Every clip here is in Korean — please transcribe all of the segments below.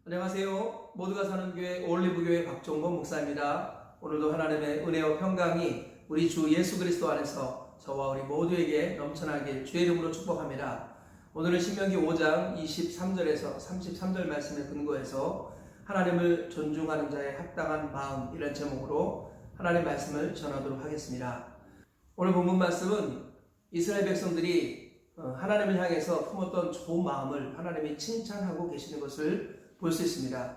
안녕하세요. 모두가 사는 교회 올리브교회 박종범 목사입니다. 오늘도 하나님의 은혜와 평강이 우리 주 예수 그리스도 안에서 저와 우리 모두에게 넘쳐나길 주의 이름으로 축복합니다. 오늘은 신명기 5장 23절에서 33절 말씀에 근거해서 하나님을 존중하는 자의 합당한 마음, 이런 제목으로 하나님의 말씀을 전하도록 하겠습니다. 오늘 본문 말씀은 이스라엘 백성들이 하나님을 향해서 품었던 좋은 마음을 하나님이 칭찬하고 계시는 것을 볼 수 있습니다.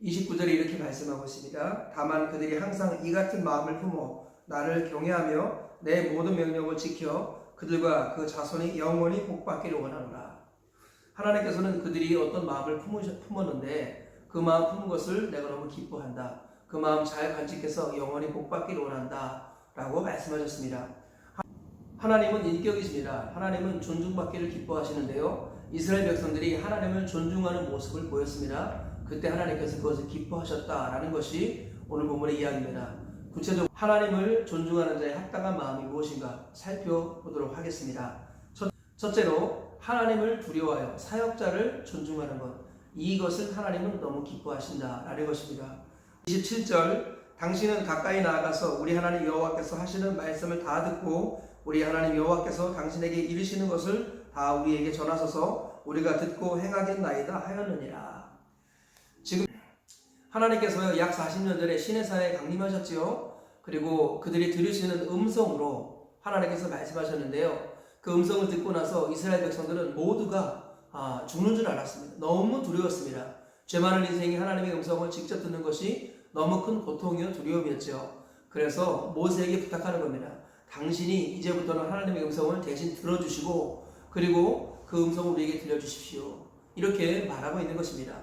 29절에 이렇게 말씀하고 있습니다. 다만 그들이 항상 이 같은 마음을 품어 나를 경외하며 내 모든 명령을 지켜 그들과 그 자손이 영원히 복받기를 원하노라. 하나님께서는 그들이 어떤 마음을 품었는데 그 마음 품은 것을 내가 너무 기뻐한다. 그 마음 잘 간직해서 영원히 복받기를 원한다 라고 말씀하셨습니다. 하나님은 인격이십니다. 하나님은 존중받기를 기뻐하시는데요, 이스라엘 백성들이 하나님을 존중하는 모습을 보였습니다. 그때 하나님께서 그것을 기뻐하셨다라는 것이 오늘 본문의 이야기입니다. 구체적으로 하나님을 존중하는 자의 합당한 마음이 무엇인가 살펴보도록 하겠습니다. 첫째로 하나님을 두려워하여 사역자를 존중하는 것, 이것을 하나님은 너무 기뻐하신다라는 것입니다. 27절, 당신은 가까이 나아가서 우리 하나님 여호와께서 하시는 말씀을 다 듣고 우리 하나님 여호와께서 당신에게 이르시는 것을 다 우리에게 전하소서 우리가 듣고 행하겠나이다 하였느니라. 지금 하나님께서 약 40년 전에 시내산에 강림하셨지요. 그리고 그들이 들으시는 음성으로 하나님께서 말씀하셨는데요, 그 음성을 듣고 나서 이스라엘 백성들은 모두가 죽는 줄 알았습니다. 너무 두려웠습니다. 죄 많은 인생이 하나님의 음성을 직접 듣는 것이 너무 큰 고통이요 두려움이었죠. 그래서 모세에게 부탁하는 겁니다. 당신이 이제부터는 하나님의 음성을 대신 들어주시고 그리고 그 음성을 우리에게 들려주십시오. 이렇게 말하고 있는 것입니다.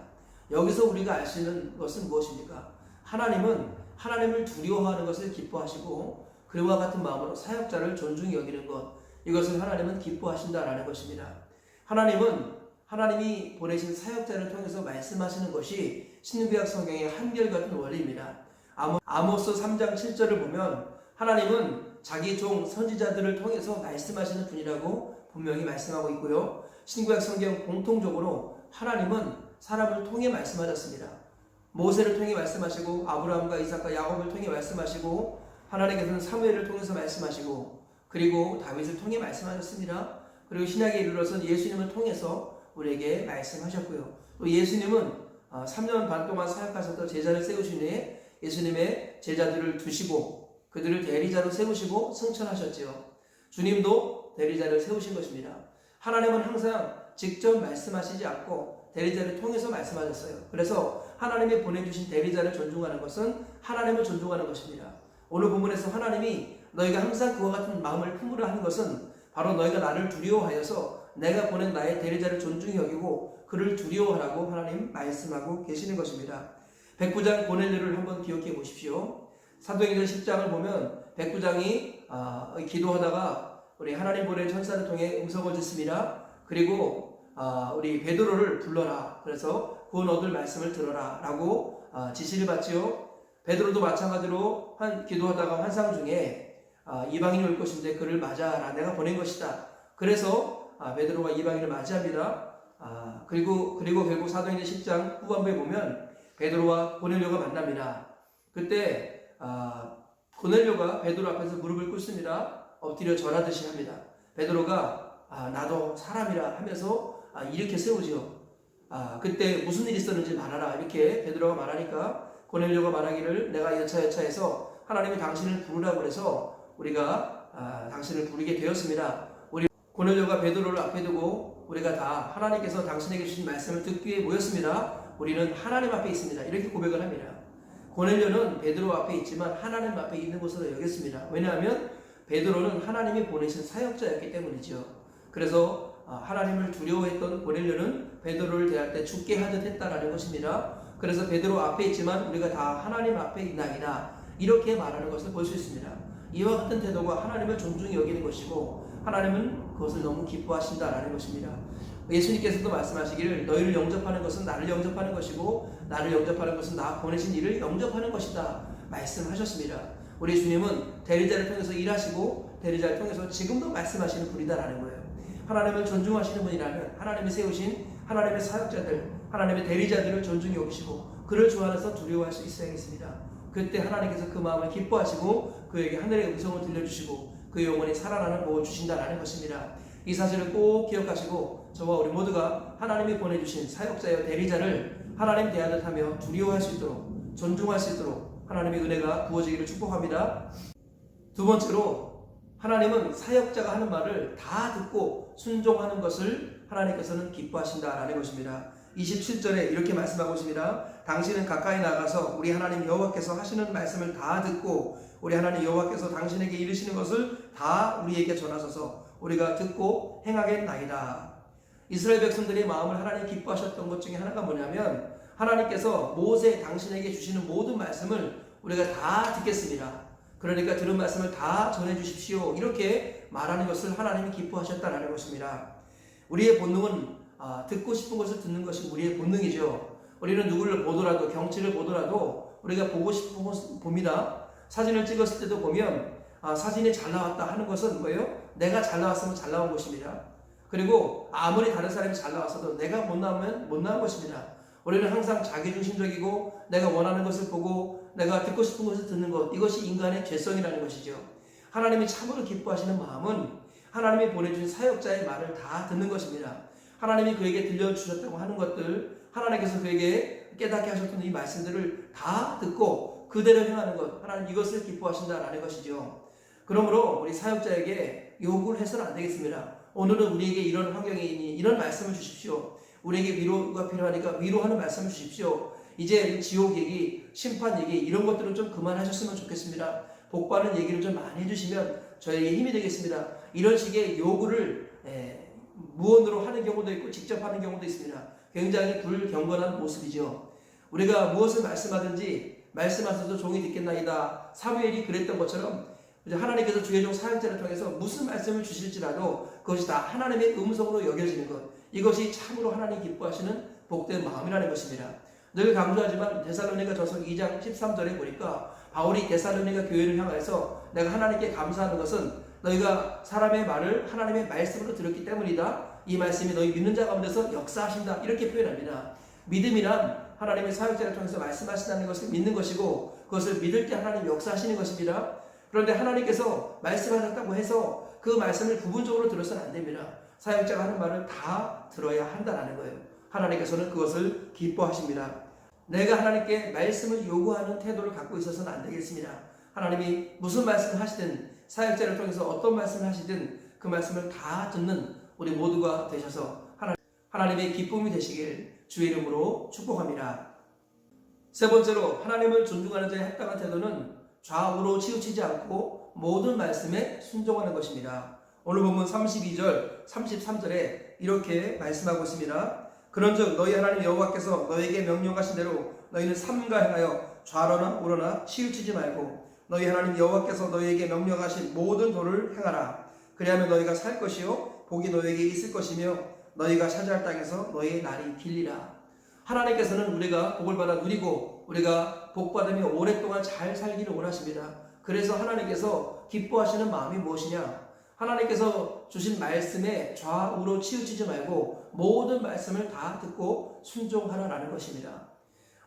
여기서 우리가 알 수 있는 것은 무엇입니까? 하나님은 하나님을 두려워하는 것을 기뻐하시고 그와 같은 마음으로 사역자를 존중히 여기는 것, 이것을 하나님은 기뻐하신다라는 것입니다. 하나님이 보내신 사역자를 통해서 말씀하시는 것이 신구약 성경의 한결같은 원리입니다. 아모스 3장 7절을 보면 하나님은 자기 종 선지자들을 통해서 말씀하시는 분이라고 분명히 말씀하고 있고요, 신구약 성경 공통적으로 하나님은 사람을 통해 말씀하셨습니다. 모세를 통해 말씀하시고 아브라함과 이삭과 야곱을 통해 말씀하시고 하나님께서는 사무엘을 통해서 말씀하시고 그리고 다윗을 통해 말씀하셨습니다. 그리고 신약에 이르러서는 예수님을 통해서 우리에게 말씀하셨고요. 또 예수님은 3년 반 동안 사역하셨던 제자를 세우신 후에 예수님의 제자들을 두시고 그들을 대리자로 세우시고 승천하셨지요. 주님도 대리자를 세우신 것입니다. 하나님은 항상 직접 말씀하시지 않고 대리자를 통해서 말씀하셨어요. 그래서 하나님이 보내주신 대리자를 존중하는 것은 하나님을 존중하는 것입니다. 오늘 본문에서 하나님이 너희가 항상 그와 같은 마음을 품으라 하는 것은 바로 너희가 나를 두려워하여서 내가 보낸 나의 대리자를 존중히 여기고 그를 두려워하라고 하나님 말씀하고 계시는 것입니다. 백부장 고넬료를 한번 기억해 보십시오. 사도행전 10장을 보면 백부장이 기도하다가 우리 하나님 보낸 천사를 통해 음성을 듣습니다. 그리고 우리 베드로를 불러라. 그래서 구원 얻을 말씀을 들어라 라고 지시를 받지요. 베드로도 마찬가지로 기도하다가 환상 중에 이방인이 올 것인데 그를 맞아라. 내가 보낸 것이다. 그래서 베드로가 이방인을 맞이합니다. 그리고 결국 사도행전 10장 후반부에 보면 베드로와 고넬료가 만납니다. 그때 고넬료가 베드로 앞에서 무릎을 꿇습니다. 엎드려 절하듯이 합니다. 베드로가 나도 사람이라 하면서 이렇게 세우죠. 그때 무슨 일이 있었는지 말하라 이렇게 베드로가 말하니까 고넬료가 말하기를 내가 여차여차해서 하나님이 당신을 부르라고 해서 우리가 당신을 부르게 되었습니다. 우리 고넬료가 베드로를 앞에 두고 우리가 다 하나님께서 당신에게 주신 말씀을 듣기 위해 모였습니다. 우리는 하나님 앞에 있습니다. 이렇게 고백을 합니다. 고넬료는 베드로 앞에 있지만 하나님 앞에 있는 것으로 여겼습니다. 왜냐하면 베드로는 하나님이 보내신 사역자였기 때문이죠. 그래서 하나님을 두려워했던 고넬료는 베드로를 대할 때 죽게 하듯 했다라는 것입니다. 그래서 베드로 앞에 있지만 우리가 다 하나님 앞에 있나이다 이렇게 말하는 것을 볼 수 있습니다. 이와 같은 태도가 하나님을 존중히 여기는 것이고 하나님은 그것을 너무 기뻐하신다라는 것입니다. 예수님께서도 말씀하시기를 너희를 영접하는 것은 나를 영접하는 것이고 나를 영접하는 것은 나 보내신 이를 영접하는 것이다 말씀하셨습니다. 우리 주님은 대리자를 통해서 일하시고 대리자를 통해서 지금도 말씀하시는 분이다라는 거예요. 하나님을 존중하시는 분이라면 하나님이 세우신 하나님의 사역자들, 하나님의 대리자들을 존중히 여기시고 그를 주 안에서 두려워할 수 있어야겠습니다. 그때 하나님께서 그 마음을 기뻐하시고 그에게 하늘의 음성을 들려주시고 그 영혼이 살아나는 복을 주신다라는 것입니다. 이 사실을 꼭 기억하시고 저와 우리 모두가 하나님이 보내주신 사역자여 대리자를 하나님 대하듯 하며 두려워할 수 있도록 존중할 수 있도록 하나님의 은혜가 부어지기를 축복합니다. 두 번째로 하나님은 사역자가 하는 말을 다 듣고 순종하는 것을 하나님께서는 기뻐하신다라는 것입니다. 27절에 이렇게 말씀하고 있습니다. 당신은 가까이 나가서 우리 하나님 여호와께서 하시는 말씀을 다 듣고 우리 하나님 여호와께서 당신에게 이르시는 것을 다 우리에게 전하소서 우리가 듣고 행하겠나이다. 이스라엘 백성들의 마음을 하나님 기뻐하셨던 것 중에 하나가 뭐냐면 하나님께서 모세 당신에게 주시는 모든 말씀을 우리가 다 듣겠습니다. 그러니까 들은 말씀을 다 전해주십시오. 이렇게 말하는 것을 하나님이 기뻐하셨다는 것입니다. 우리의 본능은 듣고 싶은 것을 듣는 것이 우리의 본능이죠. 우리는 누구를 보더라도 경치를 보더라도 우리가 보고 싶은 것을 봅니다. 사진을 찍었을 때도 보면 사진이 잘 나왔다 하는 것은 뭐예요? 내가 잘 나왔으면 잘 나온 것입니다. 그리고 아무리 다른 사람이 잘 나왔어도 내가 못 나오면 못 나온 것입니다. 우리는 항상 자기중심적이고 내가 원하는 것을 보고 내가 듣고 싶은 것을 듣는 것, 이것이 인간의 죄성이라는 것이죠. 하나님이 참으로 기뻐하시는 마음은 하나님이 보내주신 사역자의 말을 다 듣는 것입니다. 하나님이 그에게 들려주셨다고 하는 것들, 하나님께서 그에게 깨닫게 하셨던 이 말씀들을 다 듣고 그대로 행하는 것, 하나님 이것을 기뻐하신다라는 것이죠. 그러므로 우리 사역자에게 요구를 해서는 안 되겠습니다. 오늘은 우리에게 이런 환경이 있니 이런 말씀을 주십시오. 우리에게 위로가 필요하니까 위로하는 말씀을 주십시오. 이제 지옥 얘기, 심판 얘기 이런 것들은 좀 그만하셨으면 좋겠습니다. 복받는 얘기를 좀 많이 해주시면 저에게 힘이 되겠습니다. 이런 식의 요구를 무언으로 하는 경우도 있고 직접 하는 경우도 있습니다. 굉장히 불경건한 모습이죠. 우리가 무엇을 말씀하든지 말씀하셔도 종이 듣겠나이다. 사무엘이 그랬던 것처럼 하나님께서 주의 종 사역자를 통해서 무슨 말씀을 주실지라도 그것이 다 하나님의 음성으로 여겨지는 것, 이것이 참으로 하나님 기뻐하시는 복된 마음이라는 것입니다. 늘 강조하지만 데살로니가 전서 2장 13절에 보니까 바울이 데살로니가 교회를 향해서 내가 하나님께 감사하는 것은 너희가 사람의 말을 하나님의 말씀으로 들었기 때문이다. 이 말씀이 너희 믿는 자 가운데서 역사하신다. 이렇게 표현합니다. 믿음이란 하나님의 사역자를 통해서 말씀하신다는 것을 믿는 것이고 그것을 믿을 때 하나님 역사하시는 것입니다. 그런데 하나님께서 말씀하셨다고 해서 그 말씀을 부분적으로 들어서는 안 됩니다. 사역자가 하는 말을 다 들어야 한다는 거예요. 하나님께서는 그것을 기뻐하십니다. 내가 하나님께 말씀을 요구하는 태도를 갖고 있어서는 안 되겠습니다. 하나님이 무슨 말씀을 하시든 사역자를 통해서 어떤 말씀을 하시든 그 말씀을 다 듣는 우리 모두가 되셔서 하나님의 기쁨이 되시길 주의 이름으로 축복합니다. 세 번째로 하나님을 존중하는 자의 합당한 태도는 좌우로 치우치지 않고 모든 말씀에 순종하는 것입니다. 오늘 본문 32절, 33절에 이렇게 말씀하고 있습니다. 그런즉 너희 하나님 여호와께서 너희에게 명령하신 대로 너희는 삼가 행하여 좌로나 우로나 치우치지 말고 너희 하나님 여호와께서 너희에게 명령하신 모든 도를 행하라. 그리하면 너희가 살 것이요 복이 너희에게 있을 것이며 너희가 차지할 땅에서 너희의 날이 길리라. 하나님께서는 우리가 복을 받아 누리고 우리가 복받으며 오랫동안 잘 살기를 원하십니다. 그래서 하나님께서 기뻐하시는 마음이 무엇이냐? 하나님께서 주신 말씀에 좌우로 치우치지 말고 모든 말씀을 다 듣고 순종하라라는 것입니다.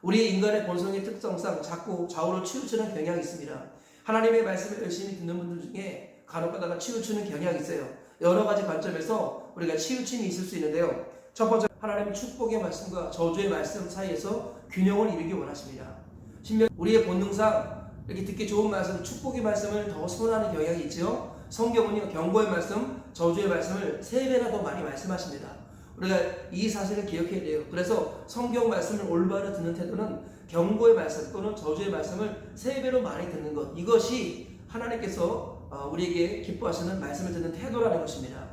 우리 인간의 본성의 특성상 자꾸 좌우로 치우치는 경향이 있습니다. 하나님의 말씀을 열심히 듣는 분들 중에 간혹가다가 치우치는 경향이 있어요. 여러 가지 관점에서 우리가 치우침이 있을 수 있는데요. 첫 번째, 하나님의 축복의 말씀과 저주의 말씀 사이에서 균형을 이루기 원하십니다. 우리의 본능상 이렇게 듣기 좋은 말씀, 축복의 말씀을 더 선호하는 경향이 있죠. 성경은요, 경고의 말씀, 저주의 말씀을 3배나 더 많이 말씀하십니다. 우리가 이 사실을 기억해야 돼요. 그래서 성경 말씀을 올바로 듣는 태도는 경고의 말씀 또는 저주의 말씀을 3배로 많이 듣는 것, 이것이 하나님께서 우리에게 기뻐하시는 말씀을 듣는 태도라는 것입니다.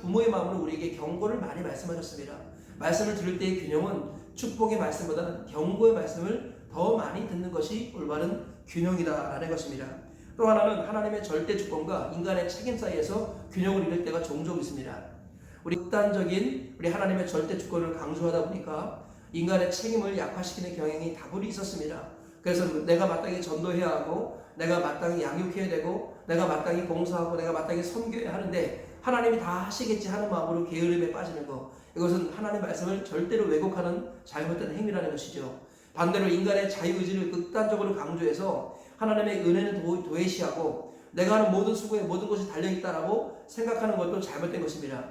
부모의 마음으로 우리에게 경고를 많이 말씀하셨습니다. 말씀을 들을 때의 균형은 축복의 말씀보다는 경고의 말씀을 더 많이 듣는 것이 올바른 균형이다라는 것입니다. 또 하나는 하나님의 절대 주권과 인간의 책임 사이에서 균형을 이룰 때가 종종 있습니다. 우리 극단적인 우리 하나님의 절대 주권을 강조하다 보니까 인간의 책임을 약화시키는 경향이 다분히 있었습니다. 그래서 내가 마땅히 전도해야 하고 내가 마땅히 양육해야 되고 내가 마땅히 봉사하고 내가 마땅히 섬겨야 하는데 하나님이 다 하시겠지 하는 마음으로 게으름에 빠지는 거, 이것은 하나님의 말씀을 절대로 왜곡하는 잘못된 행위라는 것이죠. 반대로 인간의 자유의지를 극단적으로 강조해서 하나님의 은혜는 도외시하고 내가 하는 모든 수고에 모든 것이 달려있다라고 생각하는 것도 잘못된 것입니다.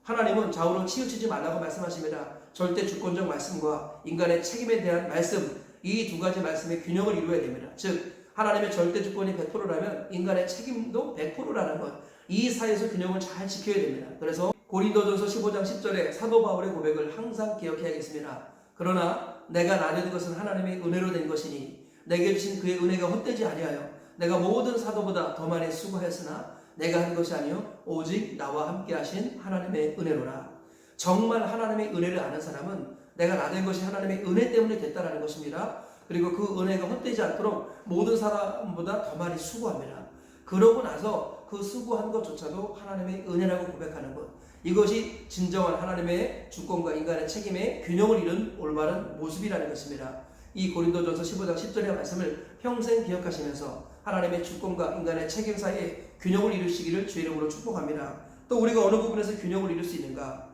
하나님은 좌우로 치우치지 말라고 말씀하십니다. 절대 주권적 말씀과 인간의 책임에 대한 말씀, 이 두 가지 말씀의 균형을 이루어야 됩니다. 즉 하나님의 절대 주권이 100%라면 인간의 책임도 100%라는 것, 이 사이에서 균형을 잘 지켜야 됩니다. 그래서 고린도전서 15장 10절에 사도 바울의 고백을 항상 기억해야겠습니다. 그러나 내가 나된 것은 하나님의 은혜로 된 것이니 내게 주신 그의 은혜가 헛되지 아니하여 내가 모든 사도보다 더 많이 수고하였으나 내가 한 것이 아니요 오직 나와 함께 하신 하나님의 은혜로라. 정말 하나님의 은혜를 아는 사람은 내가 나된 것이 하나님의 은혜 때문에 됐다라는 것입니다. 그리고 그 은혜가 헛되지 않도록 모든 사람보다 더 많이 수고합니다. 그러고 나서 그 수고한 것조차도 하나님의 은혜라고 고백하는 것, 이것이 진정한 하나님의 주권과 인간의 책임의 균형을 이룬 올바른 모습이라는 것입니다. 이 고린도전서 15장 10절의 말씀을 평생 기억하시면서 하나님의 주권과 인간의 책임 사이에 균형을 이루시기를 주의 이름으로 축복합니다. 또 우리가 어느 부분에서 균형을 이룰 수 있는가?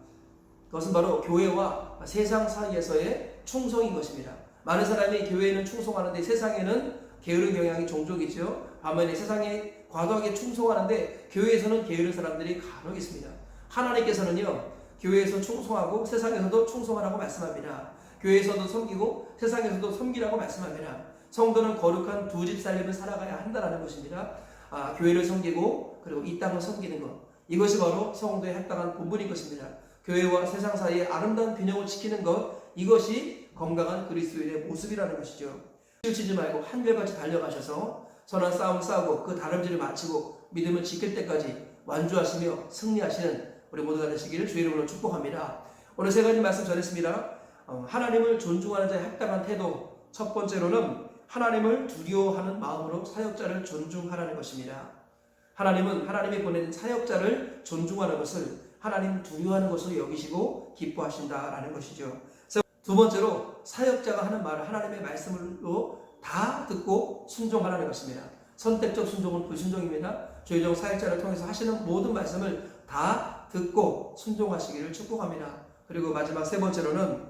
그것은 바로 교회와 세상 사이에서의 충성인 것입니다. 많은 사람이 교회에는 충성하는데 세상에는 게으른 경향이 종종 있죠. 반면에 세상에 과도하게 충성하는데 교회에서는 게으른 사람들이 간혹 있습니다. 하나님께서는요, 교회에서 충성하고 세상에서도 충성하라고 말씀합니다. 교회에서도 섬기고 세상에서도 섬기라고 말씀합니다. 성도는 거룩한 두 집 살림을 살아가야 한다는 것입니다. 교회를 섬기고 그리고 이 땅을 섬기는 것, 이것이 바로 성도의 합당한 본분인 것입니다. 교회와 세상 사이의 아름다운 균형을 지키는 것, 이것이 건강한 그리스도인의 모습이라는 것이죠. 치우치지 말고 한결같이 달려가셔서 선한 싸움을 싸우고 그 다름질을 마치고 믿음을 지킬 때까지 완주하시며 승리하시는 우리 모두가 되시기를 주의 이름으로 축복합니다. 오늘 세 가지 말씀 전했습니다. 하나님을 존중하는 자의 합당한 태도, 첫 번째로는 하나님을 두려워하는 마음으로 사역자를 존중하라는 것입니다. 하나님은 하나님이 보낸 사역자를 존중하는 것을 하나님 두려워하는 것으로 여기시고 기뻐하신다라는 것이죠. 두 번째로 사역자가 하는 말을 하나님의 말씀으로 다 듣고 순종하라는 것입니다. 선택적 순종은 불순종입니다. 조혜정 사역자를 통해서 하시는 모든 말씀을 다 듣고 순종하시기를 축복합니다. 그리고 마지막 세 번째로는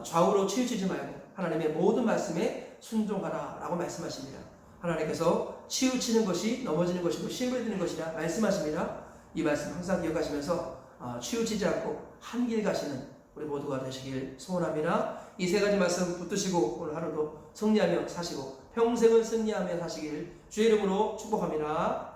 좌우로 치우치지 말고 하나님의 모든 말씀에 순종하라 라고 말씀하십니다. 하나님께서 치우치는 것이 넘어지는 것이고 시험을 드는 것이라 말씀하십니다. 이 말씀 항상 기억하시면서 치우치지 않고 한 길 가시는 우리 모두가 되시길 소원합니다. 이 세 가지 말씀 붙드시고 오늘 하루도 승리하며 사시고 평생을 승리하며 사시길 주의 이름으로 축복합니다.